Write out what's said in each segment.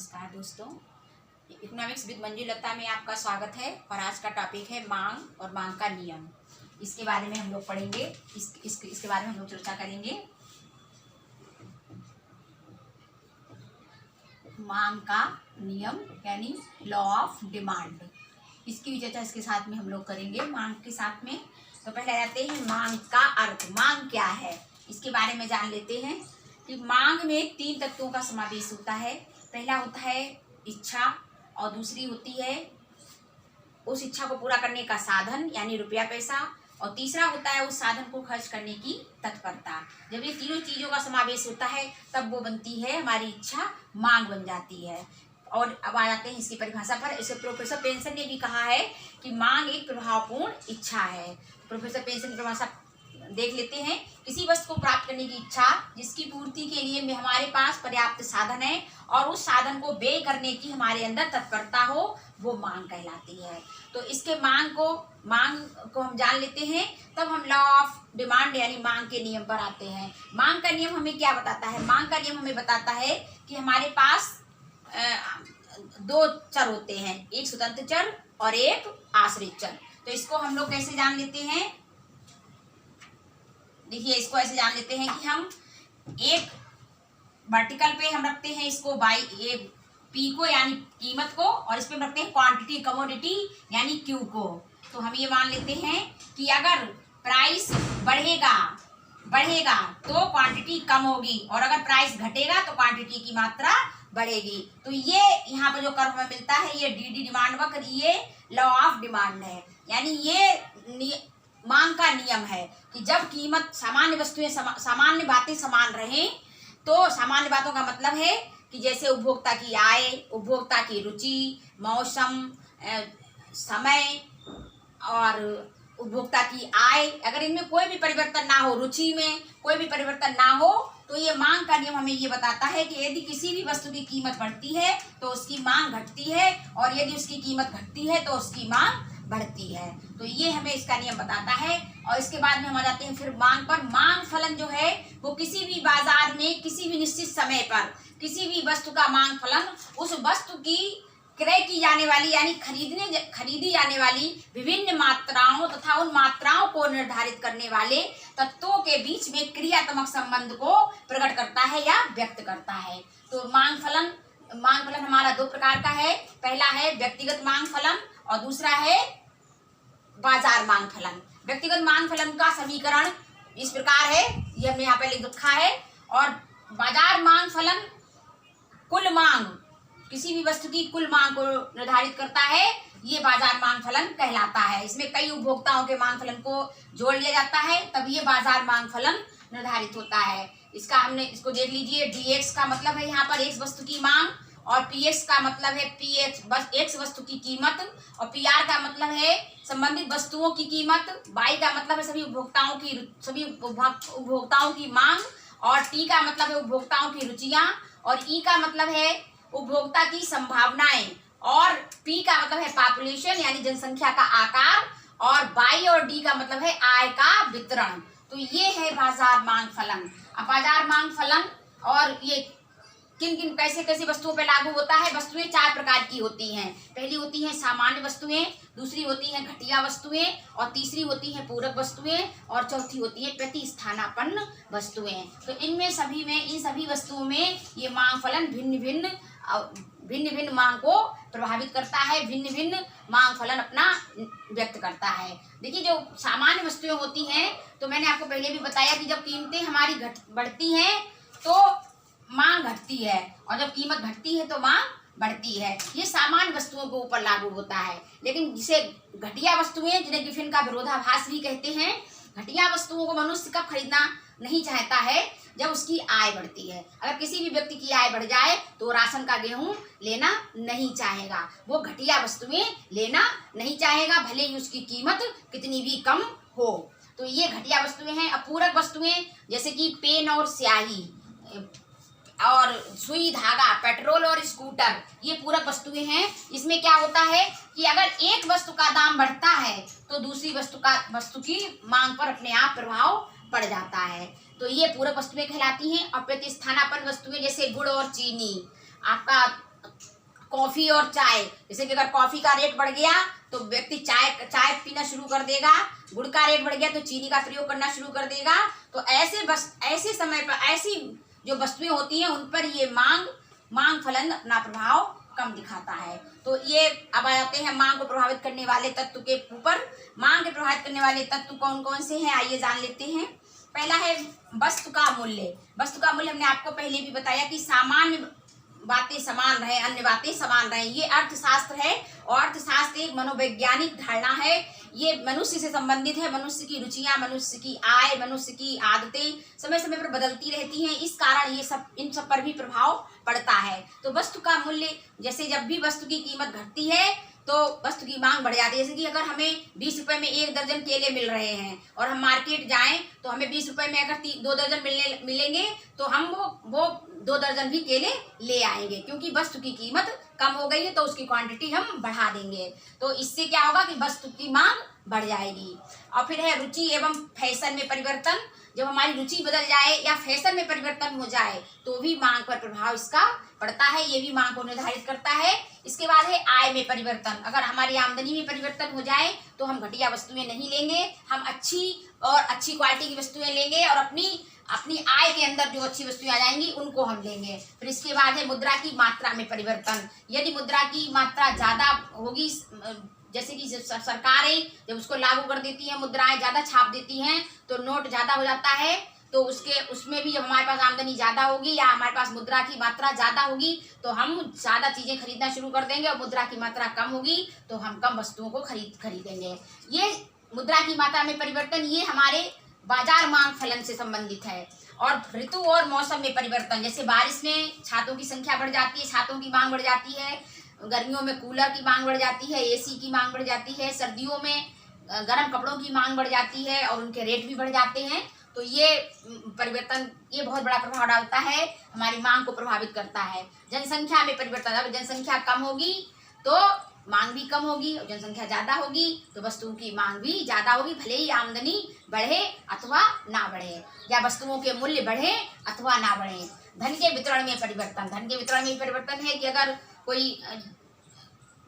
नमस्कार दोस्तों, economics with Manju लता में आपका स्वागत है। और आज का टॉपिक है मांग और मांग का नियम। इसके बारे में हम लोग पढ़ेंगे, इसके बारे में हम लोग चर्चा करेंगे। मांग का नियम यानी लॉ ऑफ डिमांड, इसकी भी चर्चा इसके साथ में हम लोग करेंगे मांग के साथ में। तो पहले आते हैं मांग का अर्थ। मांग क्या है इसके बारे में जान लेते हैं कि मांग में 3 तत्वों का समावेश होता है। पहला होता है इच्छा, और दूसरी होती है उस इच्छा को पूरा करने का साधन यानी रुपया पैसा, और तीसरा होता है उस साधन को खर्च करने की तत्परता। जब ये तीनों चीज़ों का समावेश होता है तब वो बनती है हमारी इच्छा, मांग बन जाती है। और अब आ जाते हैं इसकी परिभाषा पर। इसे प्रोफेसर पेंसन ने भी कहा है कि मांग एक प्रभावपूर्ण इच्छा है। प्रोफेसर पेंसन की परिभाषा देख लेते हैं। किसी वस्तु को प्राप्त करने की इच्छा जिसकी पूर्ति के लिए में हमारे पास पर्याप्त साधन है और उस साधन को व्यय करने की हमारे अंदर तत्परता हो, वो मांग कहलाती है। तो इसके मांग को हम जान लेते हैं, तब हम लॉ ऑफ डिमांड यानी मांग के नियम पर आते हैं। मांग का नियम हमें क्या बताता है? मांग का नियम हमें बताता है कि हमारे पास 2 चर होते हैं, एक स्वतंत्र चर और एक आश्रित चर। तो इसको हम लोग कैसे जान लेते हैं? देखिए, इसको ऐसे जान लेते हैं कि हम एक वर्टिकल पे हम रखते हैं इसको ये पी को यानी कीमत को, और इस पे हम रखते हैं क्वांटिटी कमोडिटी यानी क्यू को। तो हम ये मान लेते हैं कि अगर प्राइस बढ़ेगा तो क्वांटिटी कम होगी, और अगर प्राइस घटेगा तो क्वांटिटी की मात्रा बढ़ेगी। तो ये यहाँ पर जो कर्व हमें मिलता है ये डी डिमांड वक्र, ये लॉ ऑफ डिमांड है। यानी ये मांग का नियम है कि जब कीमत सामान्य वस्तुएं सामान्य बातें समान रहें, तो सामान्य बातों का मतलब है कि जैसे उपभोक्ता की आय, उपभोक्ता की रुचि, मौसम, समय और उपभोक्ता की आय, अगर इनमें कोई भी परिवर्तन ना हो, रुचि में कोई भी परिवर्तन ना हो, तो ये मांग का नियम हमें ये बताता है कि यदि किसी भी वस्तु की कीमत बढ़ती है तो उसकी मांग घटती है, और यदि उसकी कीमत घटती है तो उसकी मांग बढ़ती है। तो ये हमें इसका नियम बताता है। और इसके बाद में हम आ जाते हैं फिर मांग पर। मांग फलन जो है वो किसी भी बाजार में किसी भी निश्चित समय पर किसी भी वस्तु का मांग फलन उस वस्तु की क्रय की जाने वाली यानी खरीदी जाने वाली विभिन्न मात्राओं तथा उन मात्राओं को निर्धारित करने वाले तत्वों के बीच में क्रियात्मक संबंध को प्रकट करता है या व्यक्त करता है। तो मांग फलन हमारा 2 प्रकार का है। पहला है व्यक्तिगत मांग फलन और दूसरा है बाजार मांग फलन। व्यक्तिगत मांग फलन का समीकरण इस प्रकार है, ये हमने यहाँ पे लिख रखा है। और बाजार मांग फलन कुल मांग, किसी भी वस्तु की कुल मांग को निर्धारित करता है, ये बाजार मांग फलन कहलाता है। इसमें कई उपभोक्ताओं के मांग फलन को जोड़ लिया जाता है, तब ये बाजार मांग फलन निर्धारित होता है। इसको देख लीजिए। dx का मतलब है यहाँ पर x वस्तु की मांग, और px का मतलब है x वस्तु की कीमत, और pr का मतलब है संबंधित वस्तुओं की कीमत, y का मतलब है सभी उपभोक्ताओं की मांग, और t का मतलब है उपभोक्ताओं की रुचियां, और e का मतलब है उपभोक्ता की संभावनाएं, और p का मतलब है पॉपुलेशन यानी जनसंख्या का आकार, और y और d का मतलब है आय का वितरण। तो ये है बाजार मांग फलन। अब बाजार मांग फलन और ये किन कैसे वस्तुओं पर लागू होता है? वस्तुएं 4 प्रकार की होती हैं। पहली होती हैं सामान्य वस्तुएं, दूसरी होती हैं घटिया वस्तुएं, और तीसरी होती हैं पूरक वस्तुएं, और चौथी होती है प्रतिस्थानापन्न वस्तुएं। तो इन सभी वस्तुओं में ये मांग फलन भिन्न भिन्न मांग को प्रभावित करता है, भिन्न भिन्न मांग फलन अपना व्यक्त करता है। देखिए, जो सामान्य वस्तुएं होती हैं, तो मैंने आपको पहले भी बताया कि जब कीमतें हमारी बढ़ती हैं तो मांग घटती है, और जब कीमत घटती है तो मांग बढ़ती है। ये सामान्य वस्तुओं के ऊपर लागू होता है। लेकिन जिसे घटिया वस्तुएं, जिन्हें गिफिन का विरोधाभास भी कहते हैं, घटिया वस्तुओं को मनुष्य कब खरीदना नहीं चाहता है? जब उसकी आय बढ़ती है। अगर किसी भी व्यक्ति की आय बढ़ जाए तो राशन का गेहूं लेना नहीं चाहेगा, वो घटिया वस्तुएं लेना नहीं चाहेगा, भले ही उसकी कीमत कितनी भी कम हो। तो ये घटिया वस्तुएं हैं। अपूरक वस्तुएं जैसे कि पेन और स्याही और सुई धागा, पेट्रोल और स्कूटर, ये पूरक वस्तुएं हैं। इसमें क्या होता है कि अगर एक वस्तु का दाम बढ़ता है तो दूसरी वस्तु की मांग पर अपने आप प्रभाव पड़ जाता है। तो ये पूरक वस्तुएं कहलाती हैं। और प्रतिस्थानापन्न वस्तुएं जैसे गुड़ और चीनी, आपका कॉफी और चाय, जैसे कि अगर कॉफी का रेट बढ़ गया तो व्यक्ति चाय पीना शुरू कर देगा, गुड़ का रेट बढ़ गया तो चीनी का प्रयोग करना शुरू कर देगा। तो ऐसे समय पर ऐसी जो वस्तुएं होती हैं उन पर ये मांग फलन अपना प्रभाव कम दिखाता है। तो ये अब आते हैं मांग को प्रभावित करने वाले तत्व के ऊपर। मांग के प्रभावित करने वाले तत्व कौन कौन से हैं, आइए जान लेते हैं। पहला है वस्तु का मूल्य। वस्तु का मूल्य हमने आपको पहले भी बताया कि सामान्य बातें समान रहे, अन्य बातें समान रहे, ये अर्थशास्त्र है। और अर्थशास्त्र एक मनोवैज्ञानिक धारणा है, ये मनुष्य से संबंधित है। मनुष्य की रुचियां, मनुष्य की आय, मनुष्य की आदतें समय समय पर बदलती रहती हैं, इस कारण ये सब इन सब पर भी प्रभाव पड़ता है। तो वस्तु का मूल्य, जैसे जब भी वस्तु की कीमत घटती है तो वस्तु की मांग बढ़ जाती है। जैसे कि अगर हमें 20 रुपए में 1 दर्जन केले मिल रहे हैं और हम मार्केट जाएं तो हमें 20 रुपए में अगर 2 दर्जन मिलेंगे तो हम वो 2 दर्जन भी केले ले आएंगे, क्योंकि वस्तु की कीमत कम हो गई है तो उसकी क्वांटिटी हम बढ़ा देंगे। तो इससे क्या होगा कि वस्तु की मांग बढ़ जाएगी। और फिर है रुचि एवं फैशन में परिवर्तन। जब हमारी रुचि बदल जाए या फैशन में परिवर्तन हो जाए तो भी मांग पर प्रभाव इसका पड़ता है, ये भी मांग को निर्धारित करता है। इसके बाद है आय में परिवर्तन। अगर हमारी आमदनी में परिवर्तन हो जाए तो हम घटिया वस्तुएं नहीं लेंगे, हम अच्छी क्वालिटी की वस्तुएं लेंगे और अपनी आय के अंदर जो अच्छी वस्तुएं आ जाएंगी उनको हम लेंगे। फिर इसके बाद है मुद्रा की मात्रा में परिवर्तन। यदि मुद्रा की मात्रा ज्यादा होगी, जैसे कि सरकारें जब उसको लागू कर देती हैं, मुद्राएं ज्यादा छाप देती हैं तो नोट ज्यादा हो जाता है, तो उसमें भी जब हमारे पास आमदनी ज्यादा होगी या हमारे पास मुद्रा की मात्रा ज्यादा होगी तो हम ज्यादा चीजें खरीदना शुरू कर देंगे, और मुद्रा की मात्रा कम होगी तो हम कम वस्तुओं को खरीदेंगे। ये मुद्रा की मात्रा में परिवर्तन ये हमारे बाजार मांग फलन से संबंधित है। और ऋतु और मौसम में परिवर्तन, जैसे बारिश में छातों की संख्या बढ़ जाती है, छातों की मांग बढ़ जाती है, गर्मियों में कूलर की मांग बढ़ जाती है, एसी की मांग बढ़ जाती है, सर्दियों में गर्म कपड़ों की मांग बढ़ जाती है और उनके रेट भी बढ़ जाते हैं। तो ये परिवर्तन ये बहुत बड़ा प्रभाव डालता है, हमारी मांग को प्रभावित करता है। जनसंख्या में परिवर्तन, अब जनसंख्या कम होगी तो मांग भी कम होगी, और जनसंख्या ज्यादा होगी तो वस्तुओं की मांग भी ज्यादा होगी, भले ही आमदनी बढ़े अथवा ना बढ़े, या वस्तुओं के मूल्य बढ़े अथवा ना बढ़े। धन के वितरण में परिवर्तन। धन के वितरण में परिवर्तन है कि अगर कोई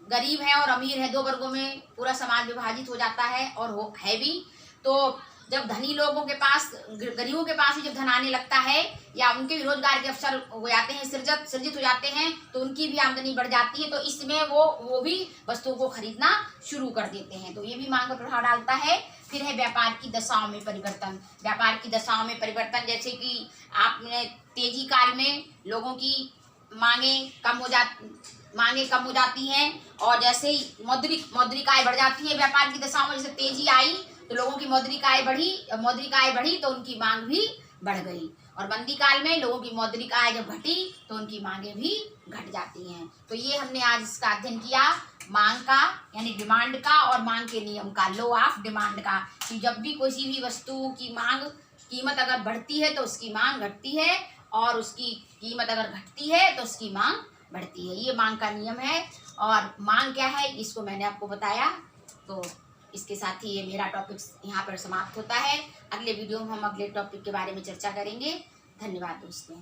गरीब है और अमीर है, 2 वर्गों में पूरा समाज विभाजित हो जाता है और है भी। तो जब धनी लोगों के पास, गरीबों के पास ही जब धन आने लगता है या उनके भी रोजगार के अवसर हो जाते हैं, सृजित हो जाते हैं, तो उनकी भी आमदनी बढ़ जाती है, तो इसमें वो भी वस्तुओं को खरीदना शुरू कर देते हैं। तो ये भी मांग पर प्रभाव डालता है। फिर है व्यापार की दशाओं में परिवर्तन। व्यापार की दशाओं में परिवर्तन, जैसे कि आपने तेजी काल में लोगों की मांगे कम हो जाती हैं, और जैसे ही मौद्रिक आय बढ़ जाती है व्यापार की दशाओं में, जैसे तेजी आई तो लोगों की मौद्रिक आय बढ़ी तो उनकी मांग भी बढ़ गई, और मंदी काल में लोगों की मौद्रिक आय जब घटी तो उनकी मांगे भी घट जाती हैं। तो ये हमने आज इसका अध्ययन किया, मांग का यानी डिमांड का, और मांग के नियम का, लॉ ऑफ डिमांड का, कि जब भी किसी भी वस्तु की कीमत अगर बढ़ती है तो उसकी मांग घटती है, और उसकी कीमत अगर घटती है तो उसकी मांग बढ़ती है। ये मांग का नियम है। और मांग क्या है इसको मैंने आपको बताया। तो इसके साथ ही ये मेरा टॉपिक यहाँ पर समाप्त होता है। अगले वीडियो में हम अगले टॉपिक के बारे में चर्चा करेंगे। धन्यवाद दोस्तों।